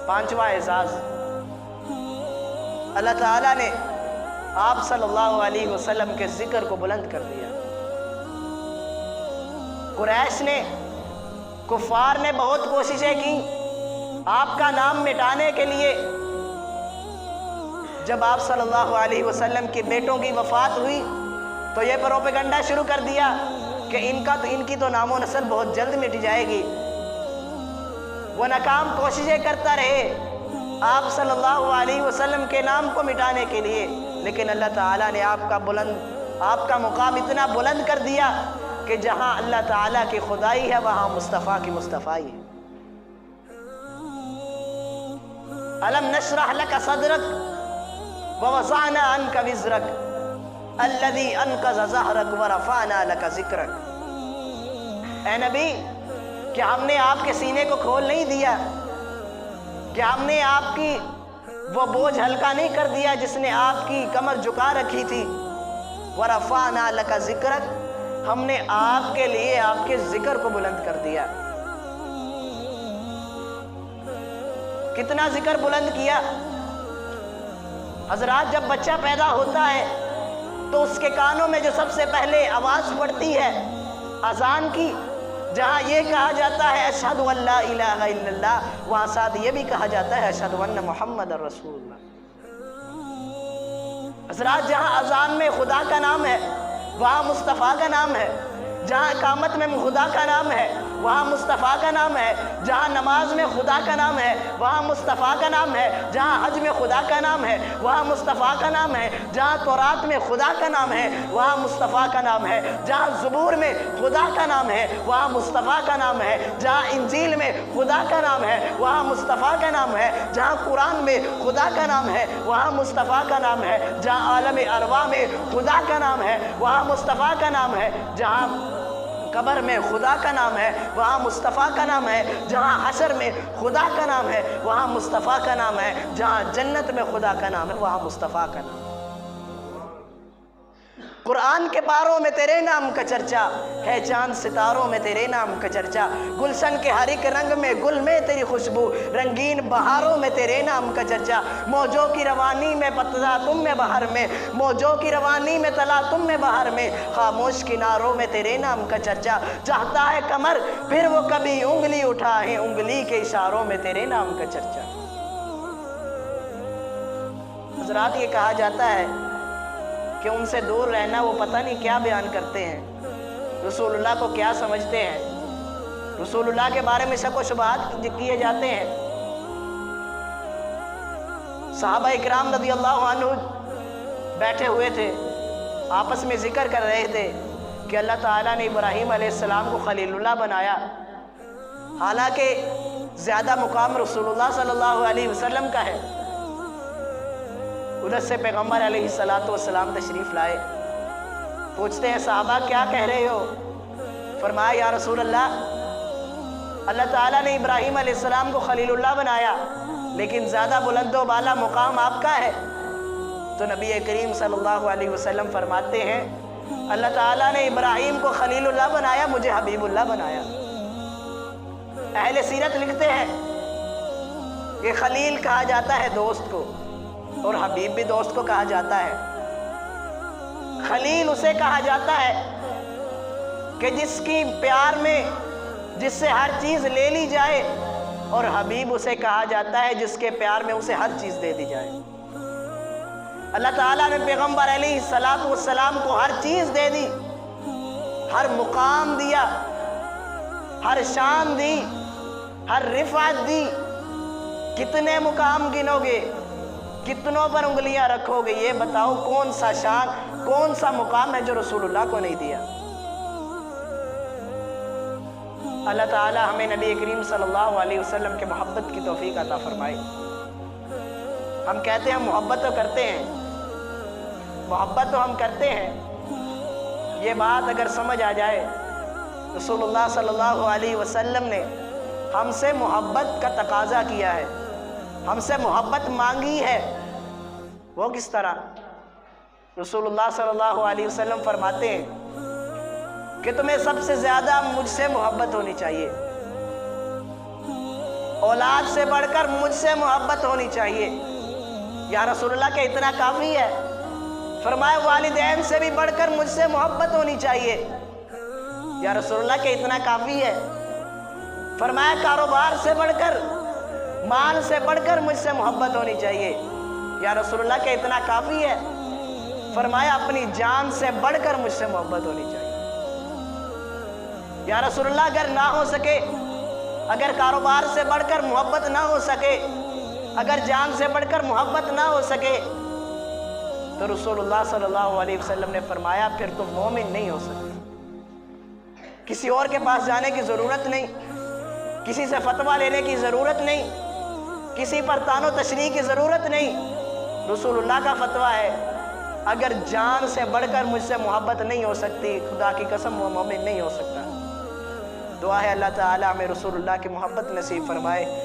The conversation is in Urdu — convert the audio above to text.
پانچواں اعزاز، اللہ تعالیٰ نے آپ صلی اللہ علیہ وسلم کے ذکر کو بلند کر دیا۔ قریش نے، کفار نے بہت کوششیں کی آپ کا نام مٹانے کے لیے۔ جب آپ صلی اللہ علیہ وسلم کے بیٹوں کی وفات ہوئی تو یہ پروپیگنڈا شروع کر دیا کہ ان کی تو نام و نسل بہت جلد مٹ جائے گی۔ وہ ناکام کوششیں کرتا رہے آپ صلی اللہ علیہ وسلم کے نام کو مٹانے کے لیے، لیکن اللہ تعالیٰ نے آپ کا مقام اتنا بلند کر دیا کہ جہاں اللہ تعالیٰ کی خدائی ہے وہاں مصطفیٰ کی مصطفائی ہے۔ الم نشرح لک صدرک ووضعنا عنک وزرک الذی انقض ظہرک ورفعنا لک ذکرک۔ اے نبی، کیا ہم نے آپ کے سینے کو کھول نہیں دیا؟ کیا ہم نے آپ کی وہ بوجھ ہلکا نہیں کر دیا جس نے آپ کی کمر جھکا رکھی تھی؟ ورفعنا لک ذکرک، ہم نے آپ کے لیے آپ کے ذکر کو بلند کر دیا۔ کتنا ذکر بلند کیا؟ حضرات، جب بچہ پیدا ہوتا ہے تو اس کے کانوں میں جو سب سے پہلے آواز پڑتی ہے اذان کی، جہاں یہ کہا جاتا ہے اشہد ان لا الہ الا اللہ، وہاں ساتھ یہ بھی کہا جاتا ہے اشہد ان محمد رسول اللہ۔ حضرات، جہاں اذان میں خدا کا نام ہے وہاں مصطفیٰ کا نام ہے، جہاں اقامت میں خدا کا نام ہے وہاں مصطفیٰ کا نام ہے، جہاں نماز میں خدا کا نام ہے وہاں مصطفیٰ کا نام ہے، جہاں حج میں خدا کا نام ہے وہاں مصطفیٰ کا نام ہے، جہاں تورات میں خدا کا نام ہے وہاں مصطفیٰ کا نام ہے، جہاں زبور میں خدا کا نام ہے وہاں مصطفیٰ کا نام ہے، جہاں انجیل میں خدا کا نام ہے وہاں مصطفیٰ کا نام ہے، جہاں قرآن میں خدا کا نام ہے وہاں مصطفیٰ کا نام ہے، جہاں عالم ارواح میں خدا کا نام ہے وہاں مصطفیٰ کا نام ہے، جہاں قبر میں خدا کا نام ہے وہاں مصطفیٰ کا نام ہے، جہاں حشر میں خدا کا نام ہے وہاں مصطفیٰ کا نام ہے، جہاں جنت میں خدا کا نام ہے وہاں مصطفیٰ کا نام ہے۔ قرآن کے پاروں میں تیرے نام کا چرچا ہے، چاند ستاروں میں تیرے نام کا چرچا، گلشن کے ہر ایک رنگ میں گل میں تیری خوشبو، رنگین بہاروں میں تیرے نام کا چرچا، موجوں کی روانی میں پتلا تم میں بہر میں، موجوں کی روانی میں تلا تم میں بہر میں، خاموش کناروں میں تیرے نام کا چرچا، چاہتا ہے کمر پھر وہ کبھی انگلی اٹھائے، انگلی کے اشاروں میں تیرے نام کا چرچا۔ حضرات، یہ کہا جاتا ہے کہ ان سے دور رہنا وہ پتہ نہیں کیا بیان کرتے ہیں، رسول اللہ کو کیا سمجھتے ہیں، رسول اللہ کے بارے میں شک و شبہات کیے جاتے ہیں۔ صحابہ اکرام رضی اللہ عنہ بیٹھے ہوئے تھے، آپس میں ذکر کر رہے تھے کہ اللہ تعالیٰ نے ابراہیم علیہ السلام کو خلیل اللہ بنایا، حالانکہ زیادہ مقام رسول اللہ صلی اللہ علیہ وسلم کا ہے۔ ادھر سے پیغمبر علیہ السلام تشریف لائے، پوچھتے ہیں صحابہ کیا کہہ رہے ہو؟ فرمایا یا رسول اللہ، اللہ تعالیٰ نے ابراہیم علیہ السلام کو خلیل اللہ بنایا لیکن زیادہ بلند و بالا مقام آپ کا ہے۔ تو نبی کریم صلی اللہ علیہ وسلم فرماتے ہیں اللہ تعالیٰ نے ابراہیم کو خلیل اللہ بنایا، مجھے حبیب اللہ بنایا۔ اہل سیرت لکھتے ہیں کہ خلیل کہا جاتا ہے دوست کو، اور حبیب بھی دوست کو کہا جاتا ہے۔ خلیل اسے کہا جاتا ہے کہ جس کی پیار میں جس سے ہر چیز لے لی جائے، اور حبیب اسے کہا جاتا ہے جس کے پیار میں اسے ہر چیز دے دی جائے۔ اللہ تعالیٰ نے پیغمبر علیہ السلام کو ہر چیز دے دی، ہر مقام دیا، ہر شان دی، ہر رفعت دی۔ کتنے مقام گنو گے، کتنوں پر انگلیاں رکھو گے، یہ بتاؤ کون سا شان، کون سا مقام ہے جو رسول اللہ کو نہیں دیا؟ اللہ تعالی ہمیں نبی کریم صلی اللہ علیہ وسلم کے محبت کی توفیق عطا فرمائے۔ ہم کہتے ہیں محبت تو کرتے ہیں، محبت تو ہم کرتے ہیں، یہ بات اگر سمجھ آ جائے رسول اللہ صلی اللہ علیہ وسلم نے ہم سے محبت کا تقاضا کیا ہے، ہم سے محبت مانگی ہے، وہ کس طرح؟ رسول اللہ صلی اللہ علیہ وسلم فرماتے ہیں کہ تمہیں سب سے زیادہ مجھ سے محبت ہونی چاہیے، اولاد سے بڑھ کر مجھ سے محبت ہونی چاہیے۔ یا رسول اللہ کہ اتنا کافی ہے؟ فرمایا والدین سے بھی بڑھ کر مجھ سے محبت ہونی چاہیے۔ یا رسول اللہ کہ اتنا کافی ہے؟ فرمایا کاروبار سے بڑھ کر، مال سے بڑھ کر مجھ سے محبت ہونی چاہیے۔ یا رسول اللہ کہ اتنا کافی ہے؟ فرمایا اپنی جان سے بڑھ کر مجھ سے محبت ہونی چاہیے۔ یا رسول اللہ اگر نہ ہو سکے، اگر کاروبار سے بڑھ کر محبت نہ ہو سکے، اگر جان سے بڑھ کر محبت نہ ہو سکے، تو رسول اللہ صلی اللہ علیہ وسلم نے فرمایا پھر تم مومن نہیں ہو سکتے۔ کسی اور کے پاس جانے کی ضرورت نہیں، کسی سے فتویٰ لینے کی ضرورت نہیں، کسی پر تان و تشریح کی ضرورت نہیں۔ رسول اللہ کا فتویٰ ہے اگر جان سے بڑھ کر مجھ سے محبت نہیں ہو سکتی، خدا کی قسم وہ مومن نہیں ہو سکتا۔ دعا ہے اللہ تعالیٰ ہمیں رسول اللہ کی محبت نصیب فرمائے۔